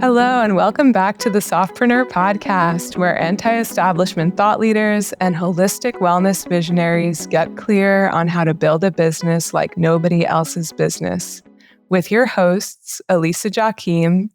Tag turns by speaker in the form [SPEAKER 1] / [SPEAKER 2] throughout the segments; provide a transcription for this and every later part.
[SPEAKER 1] Hello, and welcome back to the Softpreneur Podcast, where anti-establishment thought leaders and holistic wellness visionaries get clear on how to build a business like nobody else's business. With your hosts, Elisa Joachim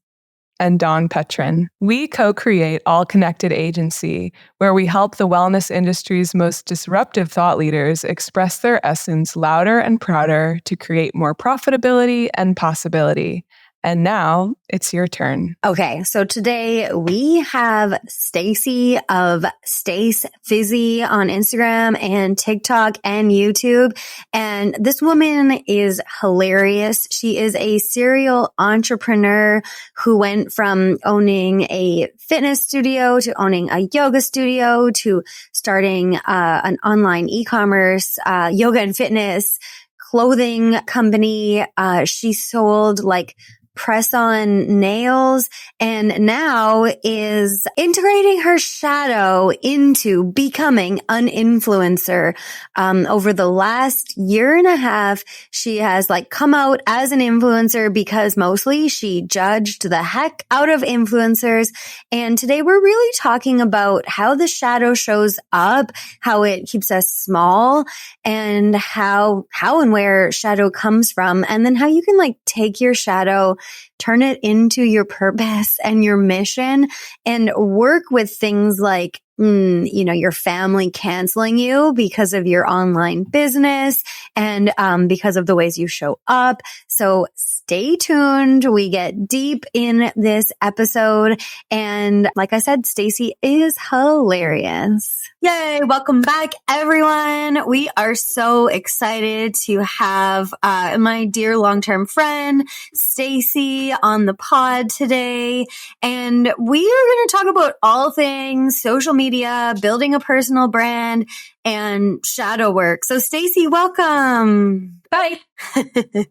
[SPEAKER 1] and Dawn Petrin. We co-create All Connected Agency, where we help the wellness industry's most disruptive thought leaders express their essence louder and prouder to create more profitability and possibility. And now it's your turn.
[SPEAKER 2] Okay, so today we have Stacy of Stace, Fizzy on Instagram and TikTok and YouTube. And this woman is hilarious. She is a serial entrepreneur who went from owning a fitness studio to owning a yoga studio to starting an online e-commerce, yoga and fitness clothing company. She sold like press-on nails and now is integrating her shadow into becoming an influencer. Over the last year and a half, she has come out as an influencer because mostly she judged the heck out of influencers. And today we're really talking about how the shadow shows up, how it keeps us small, and how and where shadow comes from, and then how you can take your shadow, turn it into your purpose and your mission, and work with things like, your family canceling you because of your online business and because of the ways you show up. So stay tuned. We get deep in this episode. And like I said, Stacy is hilarious. Yay. Welcome back, everyone. We are so excited to have my dear long-term friend, Stacy, on the pod today. And we are going to talk about all things social media, building a personal brand, and shadow work. So Stacy, welcome.
[SPEAKER 3] Bye.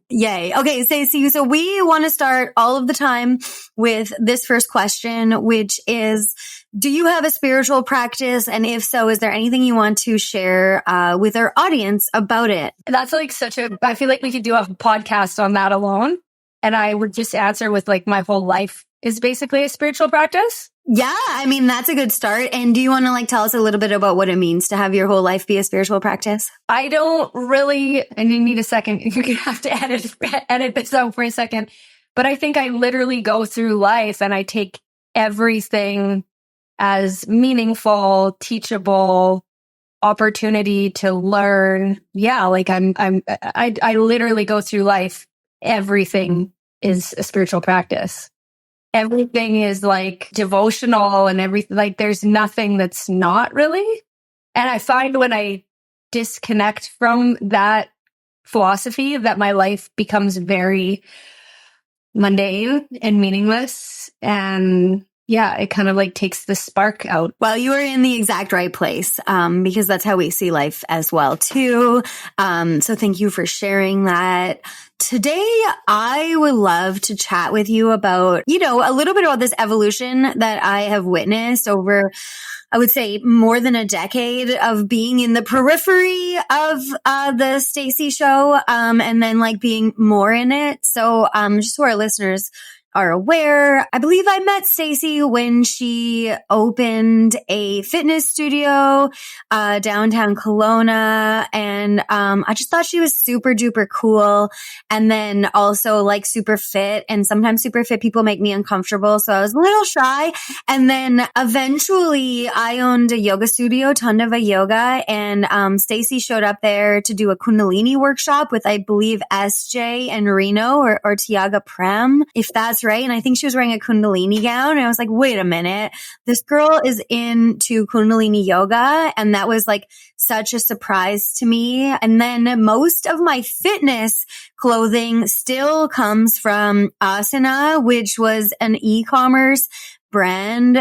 [SPEAKER 2] Yay. Okay, Stacy, so we want to start all of the time with this first question, which is, do you have a spiritual practice? And if so, is there anything you want to share with our audience about it?
[SPEAKER 3] That's I feel like we could do a podcast on that alone. And I would just answer with my whole life is basically a spiritual practice.
[SPEAKER 2] Yeah, I mean, that's a good start. And do you want to tell us a little bit about what it means to have your whole life be a spiritual practice?
[SPEAKER 3] I don't really, and you need a second, you're going to have to edit this out for a second. But I think I literally go through life and I take everything as meaningful, teachable opportunity to learn. Yeah, I literally go through life. Everything is a spiritual practice. Everything is devotional and everything. There's nothing that's not really. And I find when I disconnect from that philosophy that my life becomes very mundane and meaningless. And yeah, it kind of takes the spark out.
[SPEAKER 2] Well, you are in the exact right place, because that's how we see life as well too. So thank you for sharing that. Today, I would love to chat with you about, a little bit about this evolution that I have witnessed over, I would say, more than a decade of being in the periphery of the Stacy show, and then being more in it. So just so our listeners are aware, I believe I met Stacy when she opened a fitness studio downtown Kelowna, and I just thought she was super duper cool, and then also super fit, and sometimes super fit people make me uncomfortable, so I was a little shy. And then eventually I owned a yoga studio, Tandava Yoga, and Stacy showed up there to do a kundalini workshop with, I believe, SJ and Reno or Tiaga Prem, if that's right. And I think she was wearing a kundalini gown. And I was like, wait a minute, this girl is into kundalini yoga. And that was such a surprise to me. And then most of my fitness clothing still comes from Asana, which was an e-commerce brand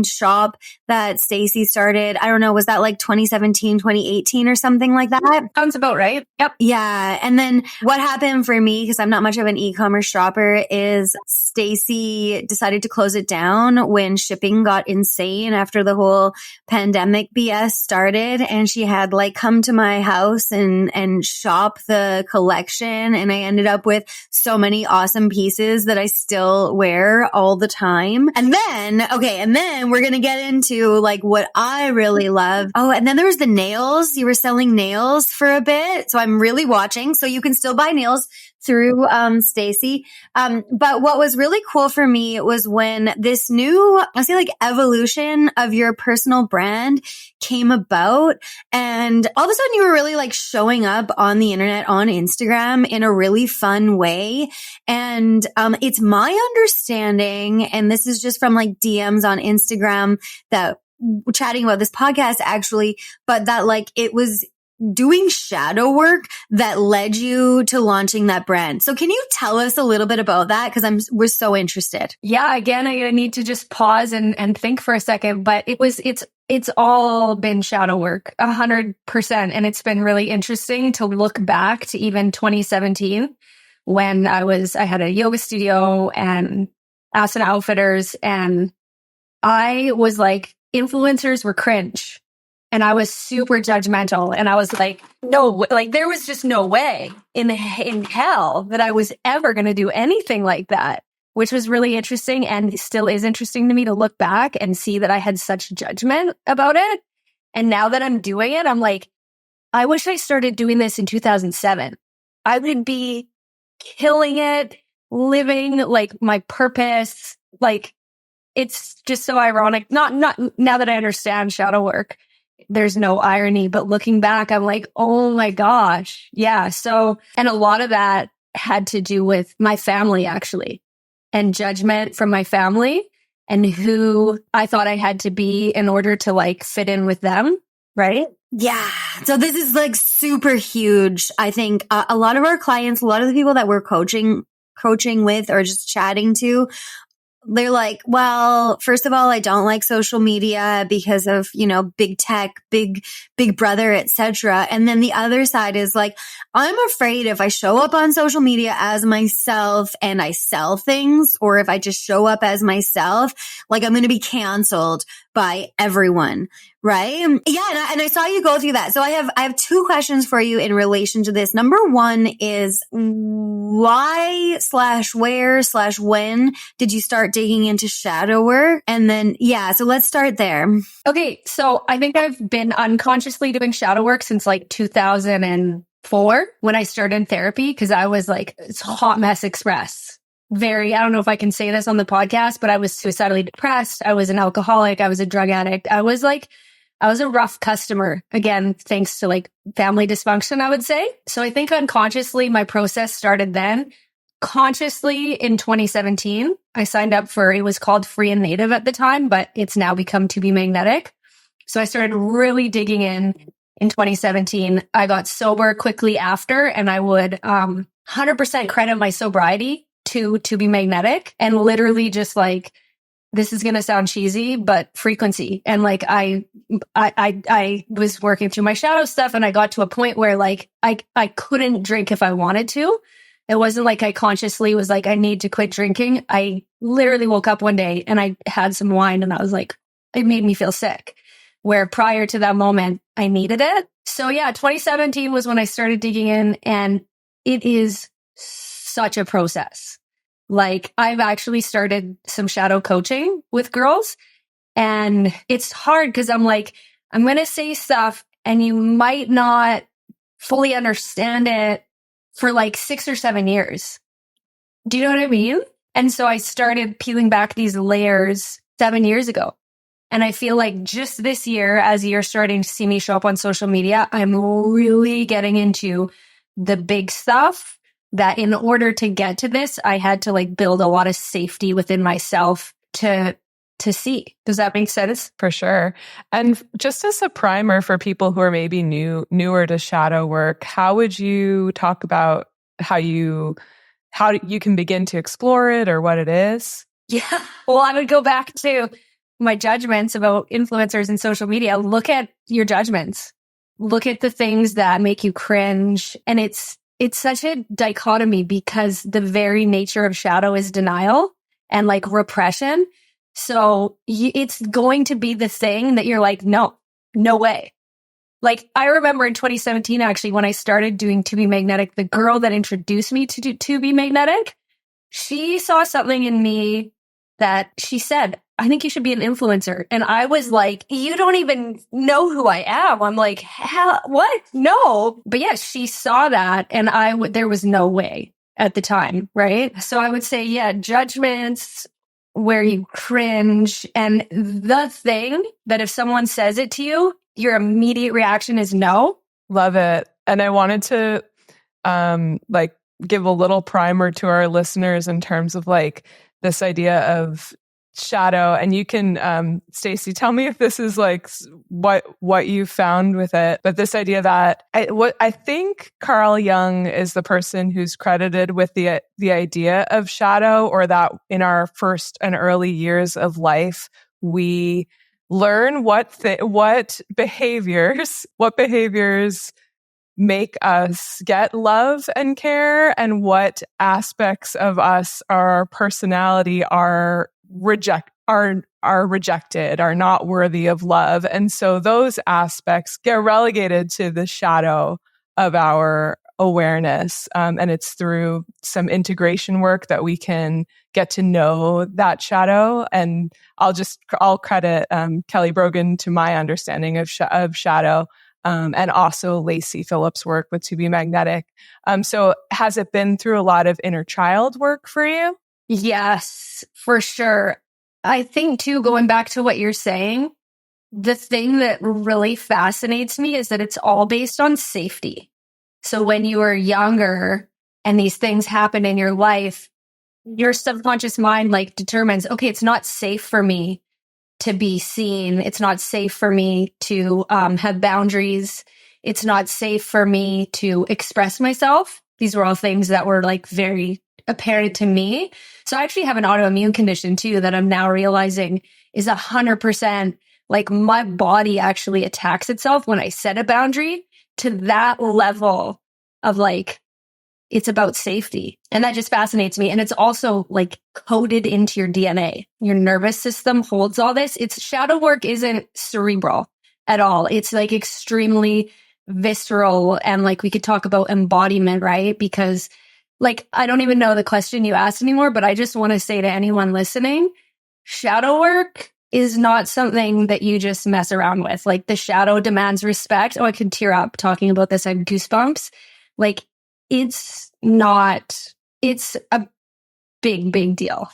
[SPEAKER 2] shop that Stacy started. I don't know. Was that like 2017, 2018 or something like that?
[SPEAKER 3] Sounds about right. Yep.
[SPEAKER 2] Yeah. And then what happened for me, because I'm not much of an e-commerce shopper, is Stacy decided to close it down when shipping got insane after the whole pandemic BS started. And she had like come to my house and shop the collection. And I ended up with so many awesome pieces that I still wear all the time. And then we're going to get into like what I really love. Oh, and then there was the nails. You were selling nails for a bit. So I'm really watching. So you can still buy nails through Stacy. But what was really cool for me was when this new, I say like evolution of your personal brand came about, and all of a sudden you were really like showing up on the internet, on Instagram in a really fun way. And it's my understanding, and this is just from like DMs on Instagram that chatting about this podcast actually, but that like it was doing shadow work that led you to launching that brand. So can you tell us a little bit about that? Cause we're so interested.
[SPEAKER 3] Yeah. Again, I need to just pause and think for a second, but it's all been shadow work 100%. And it's been really interesting to look back to even 2017 when I had a yoga studio and asana outfitters, and I was like, influencers were cringe. And I was super judgmental. And I was like, no, like there was just no way in hell that I was ever going to do anything like that, which was really interesting and still is interesting to me to look back and see that I had such judgment about it. And now that I'm doing it, I'm like, I wish I started doing this in 2007. I would be killing it, living like my purpose. Like it's just so ironic. Not now that I understand shadow work. There's no irony, but looking back, I'm like, oh my gosh. Yeah. So, and a lot of that had to do with my family actually, and judgment from my family and who I thought I had to be in order to like fit in with them. Right.
[SPEAKER 2] Yeah. So this is like super huge. I think a lot of our clients, a lot of the people that we're coaching with or just chatting to, they're like, well, first of all, I don't like social media because of, big tech, big brother, etc. And then the other side is like, I'm afraid if I show up on social media as myself and I sell things, or if I just show up as myself, like I'm going to be canceled by everyone. Right. Yeah. And I saw you go through that. So I have two questions for you in relation to this. Number one is why/where/when did you start digging into shadow work? And then, so let's start there.
[SPEAKER 3] Okay. So I think I've been unconsciously doing shadow work since like 2004 when I started therapy, because I was like, it's hot mess express. I don't know if I can say this on the podcast, but I was suicidally depressed. I was an alcoholic. I was a drug addict. I was a rough customer, again, thanks to like family dysfunction, I would say. So I think unconsciously my process started then. Consciously in 2017, I signed up for, it was called Free and Native at the time, but it's now become To Be Magnetic. So I started really digging in 2017. I got sober quickly after, and I would 100% credit my sobriety to Be Magnetic, and literally just like, this is going to sound cheesy, but frequency. And like, I was working through my shadow stuff, and I got to a point where like, I couldn't drink if I wanted to. It wasn't like I consciously was like, I need to quit drinking. I literally woke up one day and I had some wine, and I was like, it made me feel sick. Where prior to that moment, I needed it. So yeah, 2017 was when I started digging in, and it is such a process. Like I've actually started some shadow coaching with girls, and it's hard because I'm like, I'm going to say stuff and you might not fully understand it for like 6 or 7 years. Do you know what I mean? And so I started peeling back these layers 7 years ago. And I feel like just this year, as you're starting to see me show up on social media, I'm really getting into the big stuff that in order to get to this, I had to like build a lot of safety within myself to see. Does that make sense?
[SPEAKER 1] For sure. And just as a primer for people who are maybe newer to shadow work, how would you talk about how you can begin to explore it or what it is?
[SPEAKER 3] Yeah. Well, I would go back to my judgments about influencers and social media. Look at your judgments. Look at the things that make you cringe. And it's such a dichotomy because the very nature of shadow is denial and like repression. So it's going to be the thing that you're like, no way. Like I remember in 2017, actually, when I started doing To Be Magnetic, the girl that introduced me to To Be Magnetic, she saw something in me that she said, I think you should be an influencer. And I was like, you don't even know who I am. I'm like, hell, what? No. But yes, she saw that. And there was no way at the time. Right. So I would say, yeah, judgments where you cringe. And the thing that if someone says it to you, your immediate reaction is no.
[SPEAKER 1] Love it. And I wanted to give a little primer to our listeners in terms of like this idea of shadow. And you can, Stacey, tell me if this is like what you found with it. But this idea that I think Carl Jung is the person who's credited with the idea of shadow, or that in our first and early years of life, we learn what behaviors make us get love and care, and what aspects of us, our personality, are rejected, are not worthy of love. And so those aspects get relegated to the shadow of our awareness. And it's through some integration work that we can get to know that shadow. And I'll credit Kelly Brogan to my understanding of shadow, and also Lacey Phillips' work with To Be Magnetic. So has it been through a lot of inner child work for you?
[SPEAKER 3] Yes, for sure. I think too, going back to what you're saying, the thing that really fascinates me is that it's all based on safety. So when you are younger and these things happen in your life, your subconscious mind like determines, okay, it's not safe for me to be seen. It's not safe for me to have boundaries. It's not safe for me to express myself. These were all things that were like very apparent to me. So I actually have an autoimmune condition too that I'm now realizing is 100% like my body actually attacks itself when I set a boundary to that level of like, it's about safety. And that just fascinates me. And it's also like coded into your DNA. Your nervous system holds all this. It's shadow work isn't cerebral at all. It's like extremely visceral. And like we could talk about embodiment, right? Because like, I don't even know the question you asked anymore, but I just want to say to anyone listening, shadow work is not something that you just mess around with. Like the shadow demands respect. Oh, I could tear up talking about this. I have goosebumps. Like it's a big deal.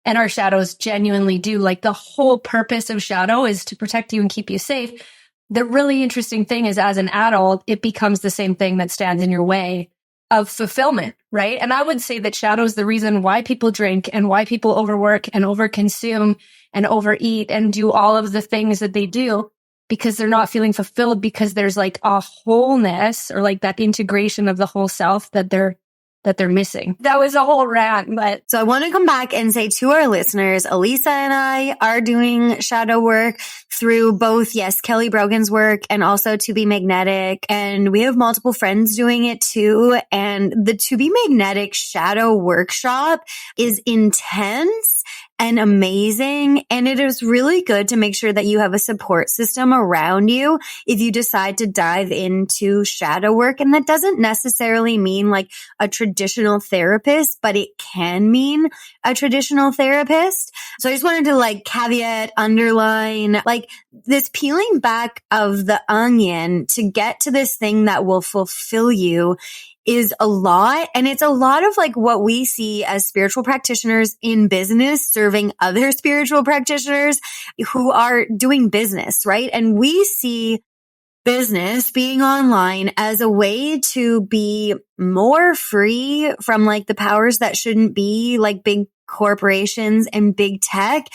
[SPEAKER 3] And our shadows genuinely do. Like the whole purpose of shadow is to protect you and keep you safe. The really interesting thing is as an adult, it becomes the same thing that stands in your way of fulfillment, right? And I would say that shadow is the reason why people drink and why people overwork and overconsume and overeat and do all of the things that they do, because they're not feeling fulfilled, because there's like a wholeness or like that integration of the whole self that they're missing. That was a whole rant, but.
[SPEAKER 2] So I want to come back and say to our listeners, Elisa and I are doing shadow work through both, yes, Kelly Brogan's work and also To Be Magnetic. And we have multiple friends doing it too. And the To Be Magnetic shadow workshop is intense and amazing. And it is really good to make sure that you have a support system around you if you decide to dive into shadow work. And that doesn't necessarily mean like a traditional therapist, but it can mean a traditional therapist. So I just wanted to like caveat, underline, like this peeling back of the onion to get to this thing that will fulfill you is a lot. And it's a lot of like what we see as spiritual practitioners in business serving other spiritual practitioners who are doing business, right? And we see business being online as a way to be more free from like the powers that shouldn't be, like big corporations and big tech,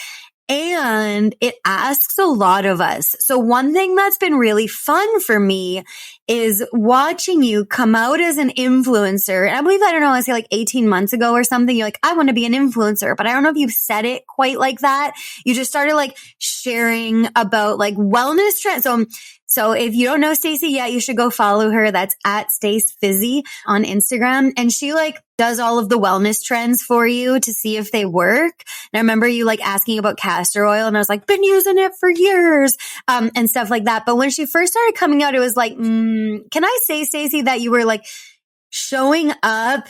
[SPEAKER 2] and it asks a lot of us. So one thing that's been really fun for me is watching you come out as an influencer. And I believe, I don't know, I say like 18 months ago or something, you're like, I want to be an influencer, but I don't know if you've said it quite like that. You just started like sharing about like wellness trends. So if you don't know Stacey yet, you should go follow her. That's at Stace Fizzy on Instagram. And she like does all of the wellness trends for you to see if they work. And I remember you like asking about castor oil, and I was like, been using it for years, and stuff like that. But when she first started coming out, it was like, can I say, Stacey, that you were like showing up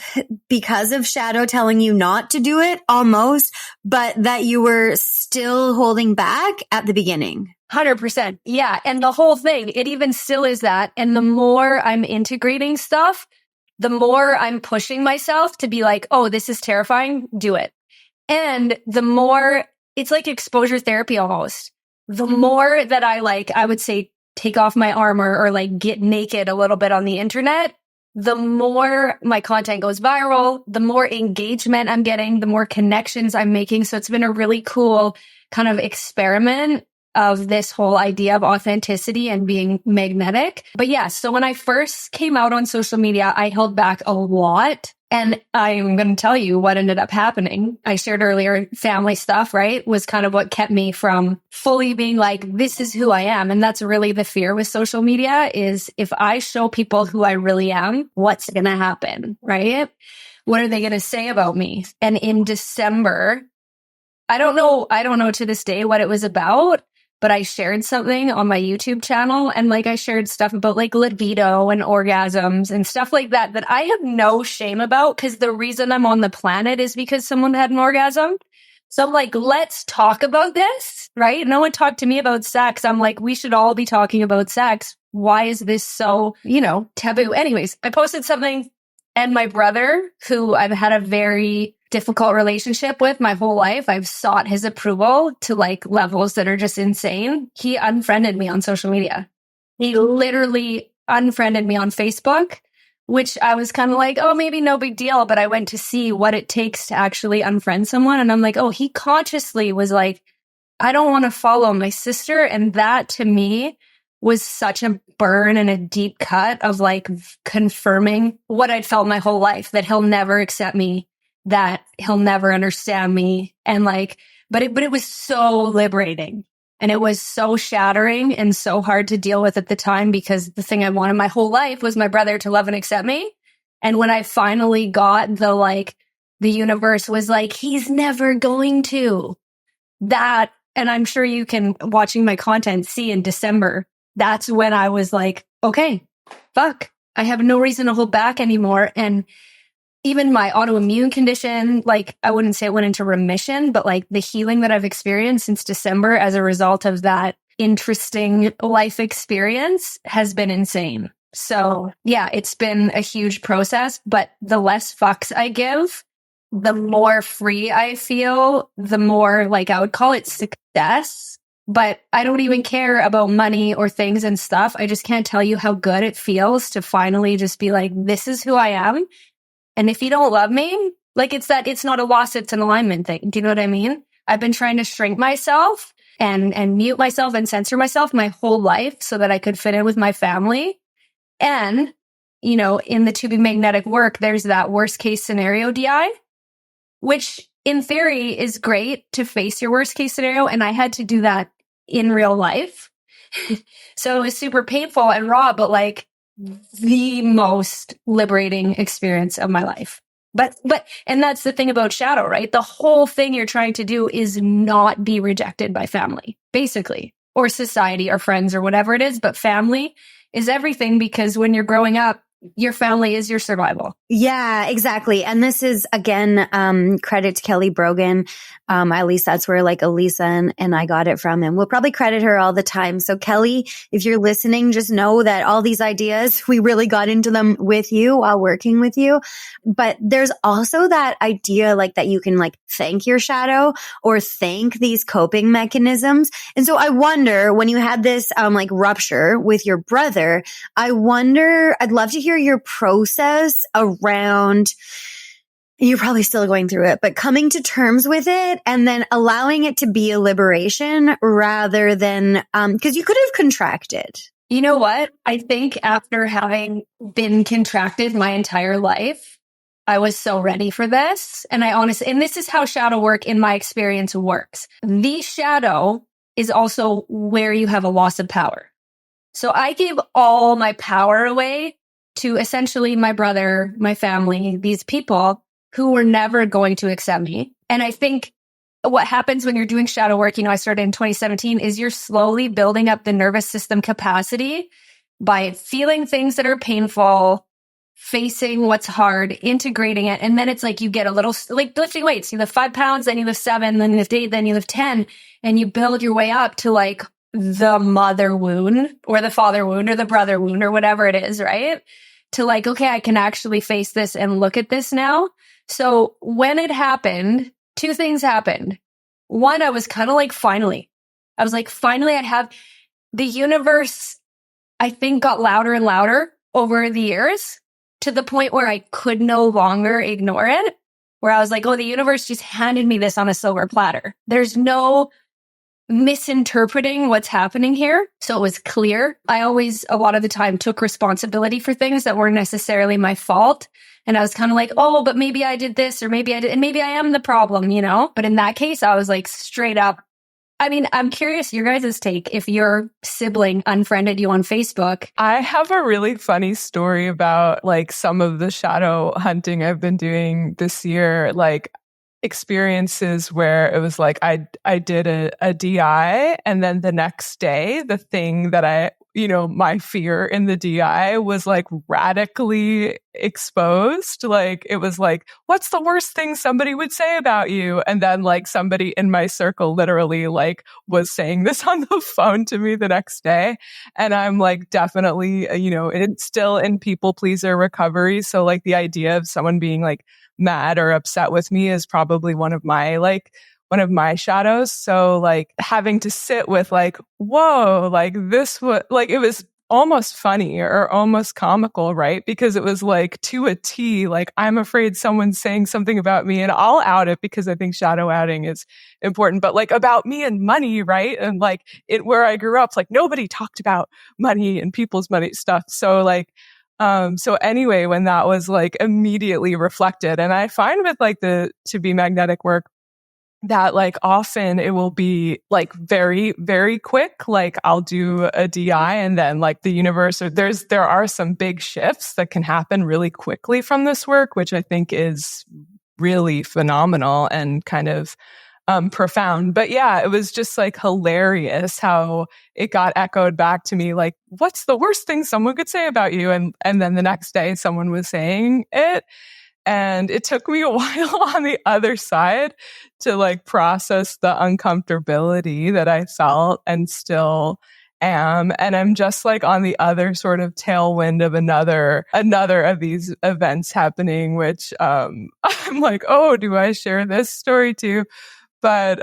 [SPEAKER 2] because of Shadow telling you not to do it almost, but that you were still holding back at the beginning?
[SPEAKER 3] 100%. Yeah. And the whole thing, it even still is that. And the more I'm integrating stuff, the more I'm pushing myself to be like, oh, this is terrifying. Do it. And the more it's like exposure therapy almost. The more that I would say, take off my armor or like get naked a little bit on the internet, the more my content goes viral, the more engagement I'm getting, the more connections I'm making. So it's been a really cool kind of experiment of this whole idea of authenticity and being magnetic. But yeah, so when I first came out on social media, I held back a lot. And I'm going to tell you what ended up happening. I shared earlier, family stuff, right, was kind of what kept me from fully being like, this is who I am. And that's really the fear with social media is if I show people who I really am, what's going to happen, right? What are they going to say about me? And in December, I don't know to this day what it was about, but I shared something on my YouTube channel, and like I shared stuff about like libido and orgasms and stuff like that I have no shame about, because the reason I'm on the planet is because someone had an orgasm. So I'm like, let's talk about this, right? No one talked to me about sex. I'm like, we should all be talking about sex. Why is this so, taboo? Anyways, I posted something, and my brother, who I've had a very difficult relationship with my whole life, I've sought his approval to like levels that are just insane. He unfriended me on social media. He literally unfriended me on Facebook, which I was kind of like, oh, maybe no big deal. But I went to see what it takes to actually unfriend someone. And I'm like, oh, he consciously was like, I don't want to follow my sister. And that to me was such a burn and a deep cut of like confirming what I'd felt my whole life, that he'll never accept me, that he'll never understand me. And like, but it was so liberating, and it was so shattering and so hard to deal with at the time, because the thing I wanted my whole life was my brother to love and accept me. And when I finally got the universe was like, he's never going to that. And I'm sure you can, watching my content, see in December, that's when I was like, okay, fuck, I have no reason to hold back anymore. And even my autoimmune condition, like I wouldn't say it went into remission, but like the healing that I've experienced since December as a result of that interesting life experience has been insane. So yeah, it's been a huge process, but the less fucks I give, the more free I feel, the more like I would call it success. But I don't even care about money or things and stuff. I just can't tell you how good it feels to finally just be like, this is who I am. And if you don't love me, like it's not a loss, it's an alignment thing. Do you know what I mean? I've been trying to shrink myself and mute myself and censor myself my whole life so that I could fit in with my family. And, in the To Be Magnetic work, there's that worst case scenario DI, which in theory is great to face your worst case scenario. And I had to do that in real life. So it was super painful and raw, but like the most liberating experience of my life. But, and that's the thing about Shadow, right? The whole thing you're trying to do is not be rejected by family, basically, or society or friends or whatever it is. But family is everything, because when you're growing up, your family is your survival.
[SPEAKER 2] Yeah, exactly. And this is, again, credit to Kelly Brogan. At least that's where like Elisa and I got it from. And we'll probably credit her all the time. So Kelly, if you're listening, just know that all these ideas, we really got into them with you while working with you. But there's also that idea like that you can like thank your shadow or thank these coping mechanisms. And so I wonder, when you had this like rupture with your brother, I'd love to hear your process around You're probably still going through it, but coming to terms with it and then allowing it to be a liberation rather than, because you could have contracted.
[SPEAKER 3] You know what? I think after having been contracted my entire life, I was so ready for this. And and this is how shadow work in my experience works. The shadow is also where you have a loss of power. So I gave all my power away to essentially my brother, my family, these people who were never going to accept me. And I think what happens when you're doing shadow work, I started in 2017, is you're slowly building up the nervous system capacity by feeling things that are painful, facing what's hard, integrating it. And then it's like you get a little, like lifting weights. You lift 5 pounds, then you lift 7, then you lift 8, then you lift 10, and you build your way up to like the mother wound or the father wound or the brother wound or whatever it is, right? To like, okay, I can actually face this and look at this now. So when it happened, 2 things happened. One, I was kind of like, finally I have the universe, I think, got louder and louder over the years to the point where I could no longer ignore it, where I was like, oh, the universe just handed me this on a silver platter. There's no misinterpreting what's happening here. So it was clear. I always, a lot of the time, took responsibility for things that weren't necessarily my fault. And I was kind of like, oh, but maybe I did this, or maybe I did, and maybe I am the problem, But in that case, I was like straight up. I mean, I'm curious your guys' take if your sibling unfriended you on Facebook.
[SPEAKER 1] I have a really funny story about like some of the shadow hunting I've been doing this year. Like experiences where it was like I did a DI, and then the next day the thing that my fear in the DI was like radically exposed. Like it was like, what's the worst thing somebody would say about you? And then like somebody in my circle literally like was saying this on the phone to me the next day. And I'm like definitely, it's still in people pleaser recovery. So like the idea of someone being like mad or upset with me is probably one of my shadows. So like having to sit with like, whoa, like this was like, it was almost funny or almost comical, right? Because it was like to a T, like I'm afraid someone's saying something about me, and I'll out it because I think shadow outing is important, but like about me and money, right? And like where I grew up, like nobody talked about money and people's money stuff. So like, so anyway, when that was like immediately reflected, and I find with like the to be magnetic work that like often it will be like very, very quick. Like I'll do a DI and then like the universe, or there are some big shifts that can happen really quickly from this work, which I think is really phenomenal and kind of profound. But yeah, it was just like hilarious how it got echoed back to me. Like, what's the worst thing someone could say about you? And then the next day someone was saying it. And it took me a while on the other side to like process the uncomfortability that I felt and still am. And I'm just like on the other sort of tailwind of another of these events happening, which I'm like, oh, do I share this story too? But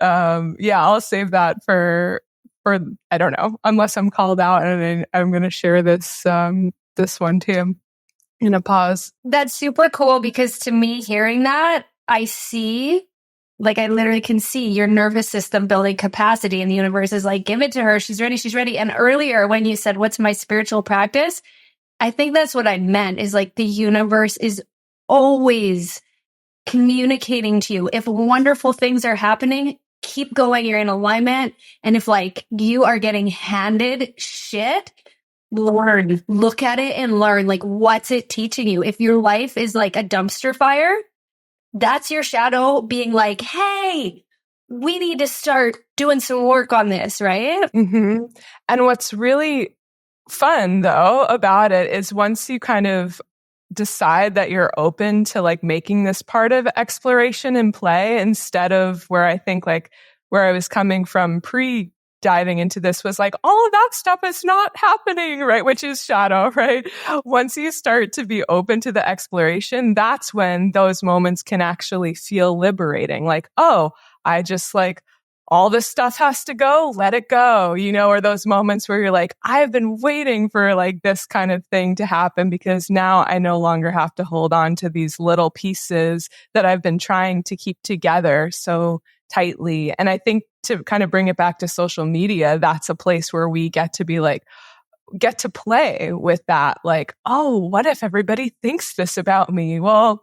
[SPEAKER 1] yeah, I'll save that for I don't know, unless I'm called out, and I'm going to share this one too. In a pause.
[SPEAKER 3] That's super cool, because to me, hearing that, I literally can see your nervous system building capacity, and the universe is like, give it to her. She's ready. She's ready. And earlier when you said, what's my spiritual practice? I think that's what I meant, is like the universe is always communicating to you. If wonderful things are happening, keep going. You're in alignment. And if like you are getting handed shit, learn, look at it and learn, like, what's it teaching you? If your life is like a dumpster fire, that's your shadow being like, hey, we need to start doing some work on this, right?
[SPEAKER 1] Mm-hmm. And what's really fun though about it is once you kind of decide that you're open to like making this part of exploration and play, instead of where I think like where I was coming from diving into this was like, all of that stuff is not happening, right? Which is shadow, right? Once you start to be open to the exploration, that's when those moments can actually feel liberating. Like, oh, I just like all this stuff has to go, let it go, or those moments where you're like, I've been waiting for like this kind of thing to happen because now I no longer have to hold on to these little pieces that I've been trying to keep together so tightly. And I think to kind of bring it back to social media, that's a place where we get to play with that. Like, oh, what if everybody thinks this about me? Well,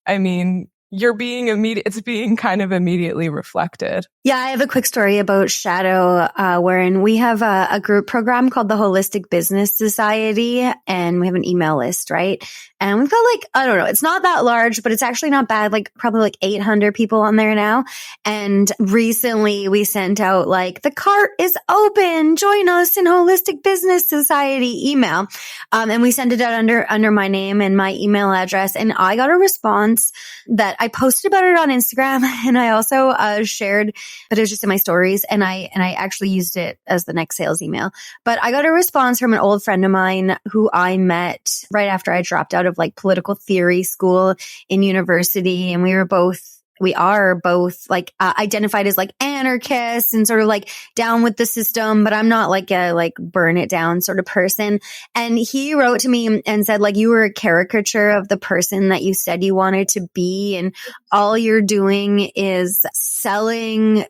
[SPEAKER 1] I mean, it's being kind of immediately reflected.
[SPEAKER 2] Yeah, I have a quick story about shadow, wherein we have a group program called the Holistic Business Society, and we have an email list, right? And we've got like, I don't know, it's not that large, but it's actually not bad, like probably like 800 people on there now. And recently we sent out like, the cart is open, join us in Holistic Business Society email. And we sent it out under my name and my email address. And I got a response that I posted about it on Instagram, and I also shared, but it was just in my stories, and I actually used it as the next sales email. But I got a response from an old friend of mine who I met right after I dropped out of like political theory school in university, and we are both like identified as like anarchists and sort of like down with the system, but I'm not like a like burn it down sort of person. And he wrote to me and said like, you were a caricature of the person that you said you wanted to be, and all you're doing is selling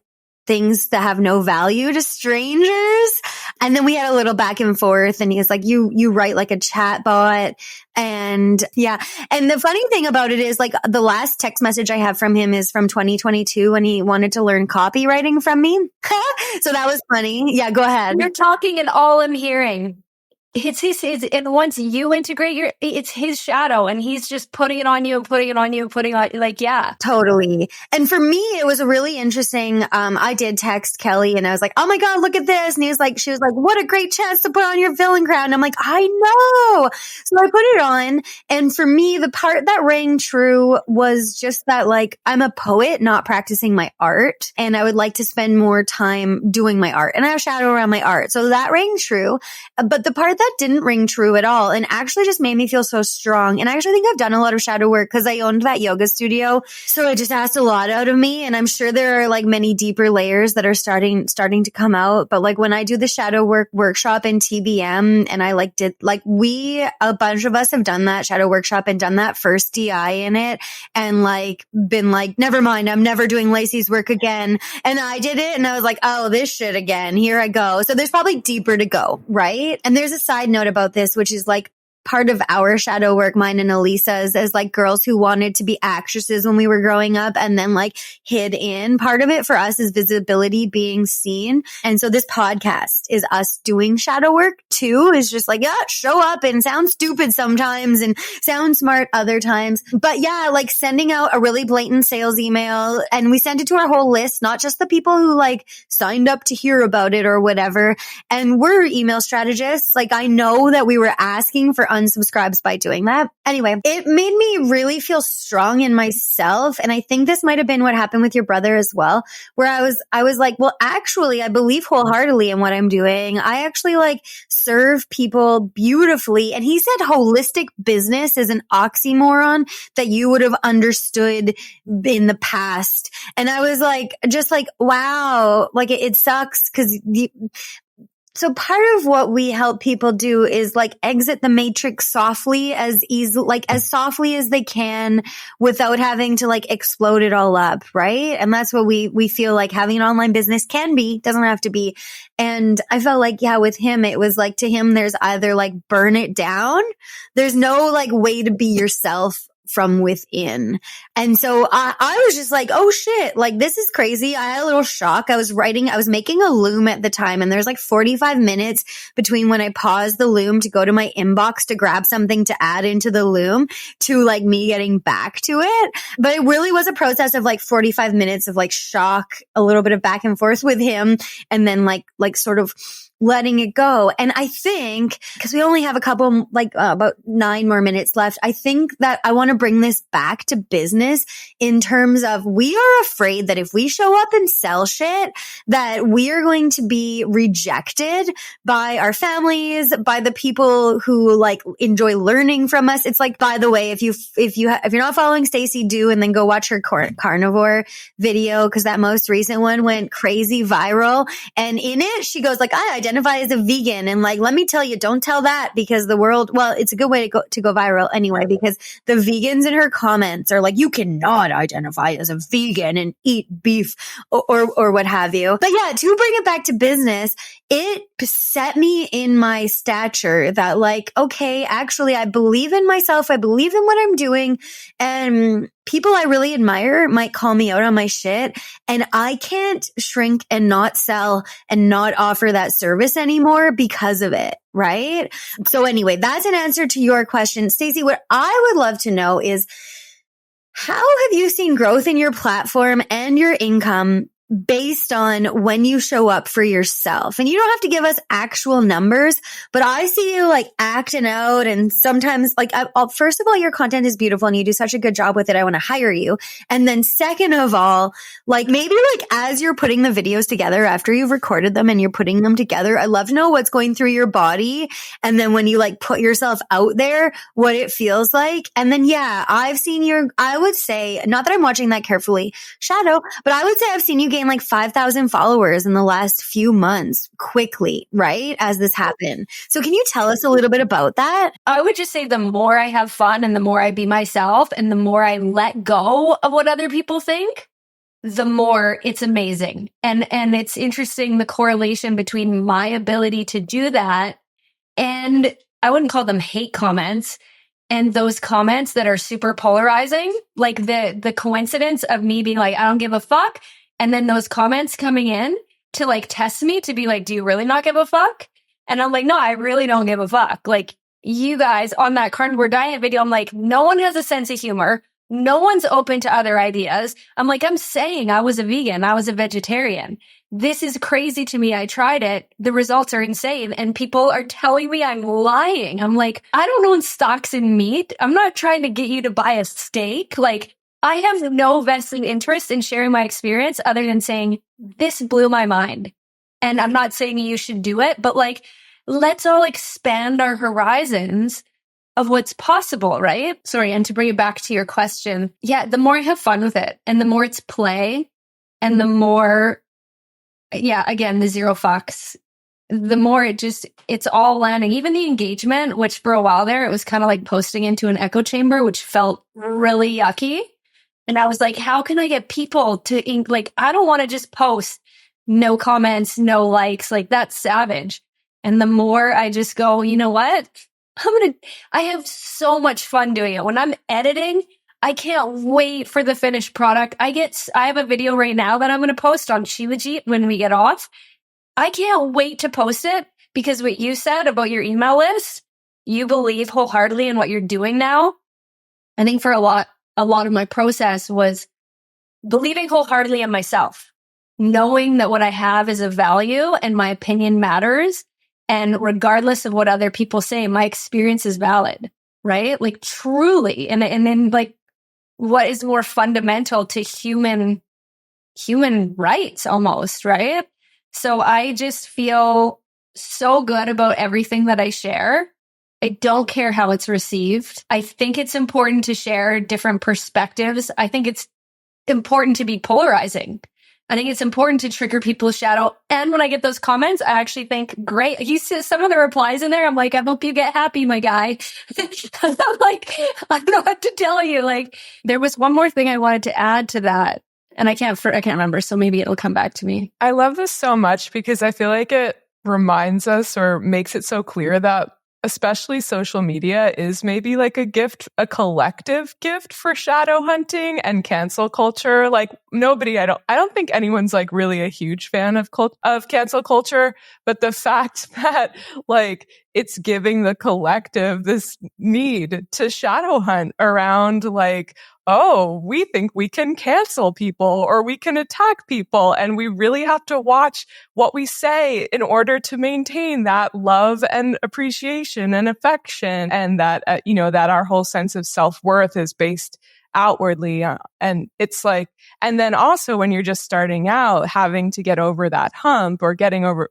[SPEAKER 2] things that have no value to strangers. And then we had a little back and forth, and he was like, you write like a chat bot. And yeah. And the funny thing about it is like the last text message I have from him is from 2022 when he wanted to learn copywriting from me. So that was funny. Yeah, go ahead.
[SPEAKER 3] You're talking and all I'm hearing. It's his, and once you integrate it's his shadow, and he's just putting it on you, like, yeah.
[SPEAKER 2] Totally. And for me, it was really interesting. I did text Kelly and I was like, oh my God, look at this. And she was like, what a great chance to put on your villain crown. I'm like, I know. So I put it on. And for me, the part that rang true was just that like, I'm a poet, not practicing my art. And I would like to spend more time doing my art. And I have shadow around my art. So that rang true. But the part that didn't ring true at all, and actually just made me feel so strong. And I actually think I've done a lot of shadow work because I owned that yoga studio. So it just asked a lot out of me. And I'm sure there are like many deeper layers that are starting to come out. But like when I do the shadow work workshop in TBM, and I like did like a bunch of us have done that shadow workshop and done that first DI in it, and like been like, never mind, I'm never doing Lacey's work again. And I did it and I was like, oh, this shit again. Here I go. So there's probably deeper to go, right? And there's a side note about this, which is like part of our shadow work, mine and Elisa's, as like girls who wanted to be actresses when we were growing up and then like hid in. Part of it for us is visibility, being seen. And so this podcast is us doing shadow work too, is just like, yeah, show up and sound stupid sometimes and sound smart other times. But yeah, like sending out a really blatant sales email, and we sent it to our whole list, not just the people who like signed up to hear about it or whatever. And we're email strategists. Like I know that we were asking for unsubscribes by doing that. Anyway, it made me really feel strong in myself. And I think this might have been what happened with your brother as well, where I was like, well, actually, I believe wholeheartedly in what I'm doing. I actually like serve people beautifully. And he said holistic business is an oxymoron that you would have understood in the past. And I was like, just like, wow, like it sucks because so part of what we help people do is like exit the matrix softly, as softly as they can without having to like explode it all up. Right. And that's what we feel like having an online business can be, doesn't have to be. And I felt like, yeah, with him, it was like to him, there's either like burn it down. There's no like way to be yourself from within. And so I was just like, oh shit, like this is crazy. I had a little shock. I was making a loom at the time, and there's like 45 minutes between when I paused the loom to go to my inbox to grab something to add into the loom to like me getting back to it. But it really was a process of like 45 minutes of like shock, a little bit of back and forth with him, and then like sort of letting it go. And I think, because we only have a couple, about 9 more minutes left, I think that I want to bring this back to business in terms of we are afraid that if we show up and sell shit, that we are going to be rejected by our families, by the people who like enjoy learning from us. It's like, by the way, if you're not following Stacey, do, and then go watch her carnivore video, because that most recent one went crazy viral. And in it, she goes like, I identify as a vegan. And like, let me tell you, don't tell that, because the world, well, it's a good way to go viral anyway, because the vegans in her comments are like, you cannot identify as a vegan and eat beef or what have you. But yeah, to bring it back to business, it set me in my stature that like, okay, actually, I believe in myself. I believe in what I'm doing. And people I really admire might call me out on my shit. And I can't shrink and not sell and not offer that service anymore because of it. Right? So anyway, that's an answer to your question. Stacey, what I would love to know is, how have you seen growth in your platform and your income based on when you show up for yourself? And you don't have to give us actual numbers, but I see you like acting out, and sometimes like, first of all, your content is beautiful and you do such a good job with it. I want to hire you. And then second of all, like maybe like as you're putting the videos together after you've recorded them and you're putting them together, I love to know what's going through your body. And then when you like put yourself out there, what it feels like. And then, yeah, I've seen I would say, not that I'm watching that carefully, Shadow, but I would say I've seen you gain like 5,000 followers in the last few months quickly, right? As this happened. So can you tell us a little bit about that?
[SPEAKER 3] I would just say the more I have fun and the more I be myself and the more I let go of what other people think, the more it's amazing. And it's interesting, the correlation between my ability to do that, and I wouldn't call them hate comments, and those comments that are super polarizing, like the coincidence of me being like, I don't give a fuck. And then those comments coming in to like test me, to be like, do you really not give a fuck? And I'm like, no, I really don't give a fuck. Like, you guys on that carnivore diet video, I'm like, no one has a sense of humor. No one's open to other ideas. I'm like, I'm saying I was a vegan. I was a vegetarian. This is crazy to me. I tried it. The results are insane. And people are telling me I'm lying. I'm like, I don't own stocks in meat. I'm not trying to get you to buy a steak. Like, I have no vested interest in sharing my experience other than saying, this blew my mind. And I'm not saying you should do it, but like, let's all expand our horizons of what's possible, right? Sorry. And to bring it back to your question, yeah, the more I have fun with it and the more it's play and the more, yeah, again, the zero fucks, the more it's all landing. Even the engagement, which for a while there, it was kind of like posting into an echo chamber, which felt really yucky. And I was like, how can I get people to like, I don't want to just post no comments, no likes, like that's savage. And the more I just go, you know what? I have so much fun doing it. When I'm editing, I can't wait for the finished product. I have a video right now that I'm going to post on Shilajit when we get off. I can't wait to post it, because what you said about your email list, you believe wholeheartedly in what you're doing now. I think for a lot of my process was believing wholeheartedly in myself, knowing that what I have is of value and my opinion matters. And regardless of what other people say, my experience is valid, right? Like truly. And then like, what is more fundamental to human rights almost, right? So I just feel so good about everything that I share. I don't care how it's received. I think it's important to share different perspectives. I think it's important to be polarizing. I think it's important to trigger people's shadow. And when I get those comments, I actually think, great. You see some of the replies in there. I'm like, I hope you get happy, my guy. I'm like, I don't know what to tell you. Like, there was one more thing I wanted to add to that, and I can't remember. So maybe it'll come back to me.
[SPEAKER 1] I love this so much because I feel like it reminds us or makes it so clear that especially social media is maybe like a gift, a collective gift for shadow hunting and cancel culture. Like nobody, I don't think anyone's like really a huge fan of cancel culture, but the fact that like it's giving the collective this need to shadow hunt around like, oh, we think we can cancel people or we can attack people. And we really have to watch what we say in order to maintain that love and appreciation and affection. And that, that our whole sense of self-worth is based outwardly. And it's like, and then also when you're just starting out, having to get over that hump or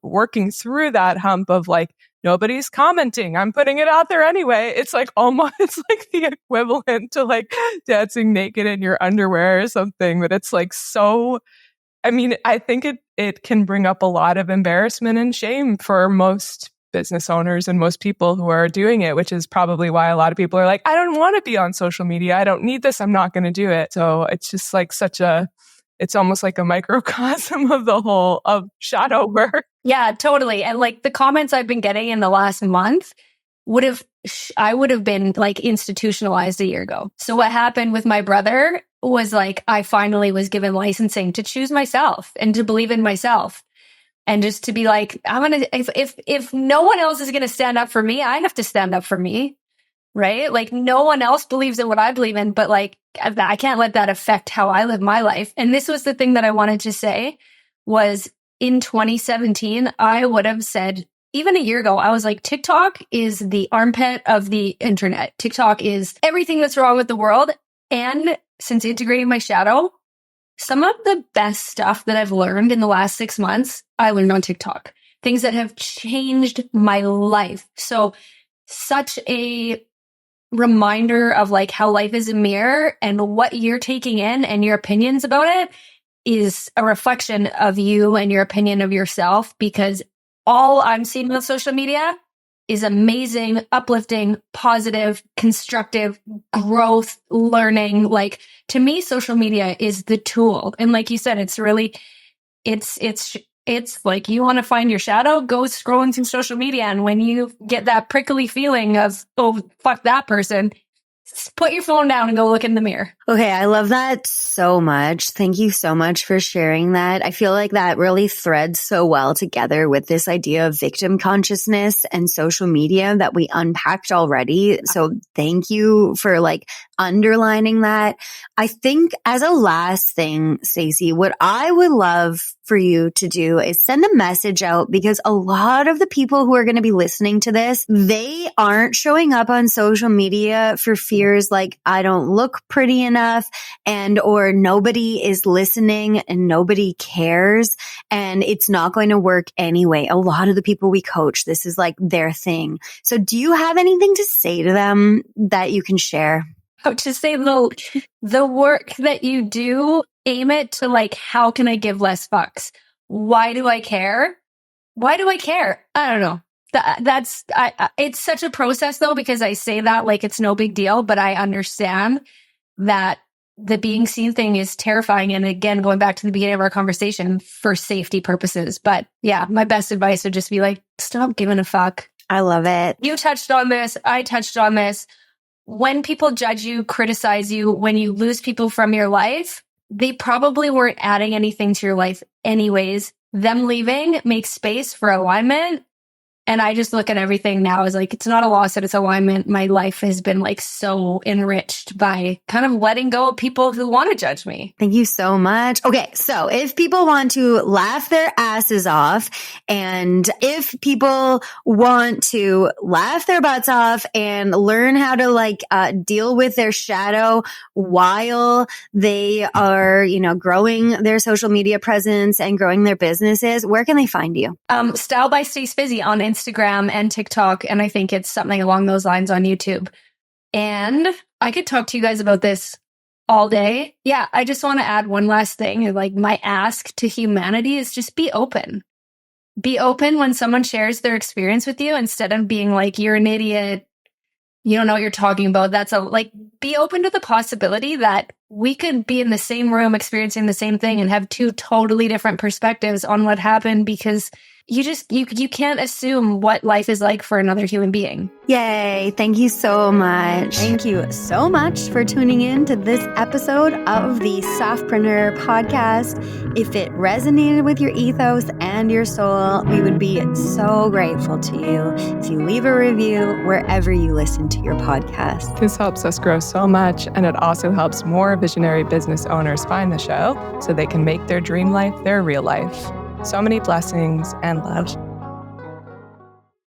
[SPEAKER 1] working through that hump of like, nobody's commenting, I'm putting it out there anyway. It's like almost, it's like the equivalent to like dancing naked in your underwear or something. But it's like so, I mean, I think it can bring up a lot of embarrassment and shame for most business owners and most people who are doing it, which is probably why a lot of people are like, I don't want to be on social media. I don't need this. I'm not going to do it. So it's just like it's almost like a microcosm of the whole of shadow work.
[SPEAKER 3] Yeah, totally. And like the comments I've been getting in the last month I would have been like institutionalized a year ago. So what happened with my brother was like, I finally was given licensing to choose myself and to believe in myself. And just to be like, if no one else is going to stand up for me, I have to stand up for me, right? Like no one else believes in what I believe in, but like, I can't let that affect how I live my life. And this was the thing that I wanted to say was in 2017, I would have said, even a year ago, I was like, TikTok is the armpit of the internet. TikTok is everything that's wrong with the world. And since integrating my shadow, some of the best stuff that I've learned in the last 6 months, I learned on TikTok. Things that have changed my life. So such a reminder of like how life is a mirror and what you're taking in and your opinions about it is a reflection of you and your opinion of yourself, because all I'm seeing on social media is amazing, uplifting, positive, constructive growth, learning. Like to me, social media is the tool. And like you said, it's really, it's like you want to find your shadow, go scrolling through social media. And when you get that prickly feeling of, oh, fuck that person, put your phone down and go look in the mirror.
[SPEAKER 2] Okay, I love that so much. Thank you so much for sharing that. I feel like that really threads so well together with this idea of victim consciousness and social media that we unpacked already. So thank you for like underlining that. I think as a last thing, Stacey, what I would love for you to do is send a message out, because a lot of the people who are going to be listening to this, they aren't showing up on social media for fears like I don't look pretty enough and or nobody is listening and nobody cares and it's not going to work anyway. A lot of the people we coach, this is like their thing. So do you have anything to say to them that you can share?
[SPEAKER 3] Oh, to say the work that you do, aim it to like, how can I give less fucks? Why do I care? Why do I care? I don't know. It's such a process though, because I say that like it's no big deal, but I understand that the being seen thing is terrifying. And again, going back to the beginning of our conversation, for safety purposes. But yeah, my best advice would just be like, stop giving a fuck.
[SPEAKER 2] I love it.
[SPEAKER 3] You touched on this. I touched on this. When people judge you, criticize you, when you lose people from your life, they probably weren't adding anything to your life anyways. Them leaving makes space for alignment. And I just look at everything now as like, it's not a loss, it's alignment. My life has been like so enriched by kind of letting go of people who want to judge me.
[SPEAKER 2] Thank you so much. Okay. So if people want to laugh their asses off and if people want to laugh their butts off and learn how to like deal with their shadow while they are, growing their social media presence and growing their businesses, where can they find you?
[SPEAKER 3] Style by Stace Fizzy on Instagram and TikTok. And I think it's something along those lines on YouTube. And I could talk to you guys about this all day. Yeah. I just want to add one last thing. Like my ask to humanity is just be open. Be open when someone shares their experience with you instead of being like, you're an idiot. You don't know what you're talking about. Be open to the possibility that we could be in the same room experiencing the same thing and have two totally different perspectives on what happened, because you can't assume what life is like for another human being.
[SPEAKER 2] Yay. Thank you so much. Thank you so much for tuning in to this episode of the Softpreneur podcast. If it resonated with your ethos and your soul, we would be so grateful to you if you leave a review wherever you listen to your podcast.
[SPEAKER 1] This helps us grow so much, and it also helps more visionary business owners find the show so they can make their dream life their real life. So many blessings and love.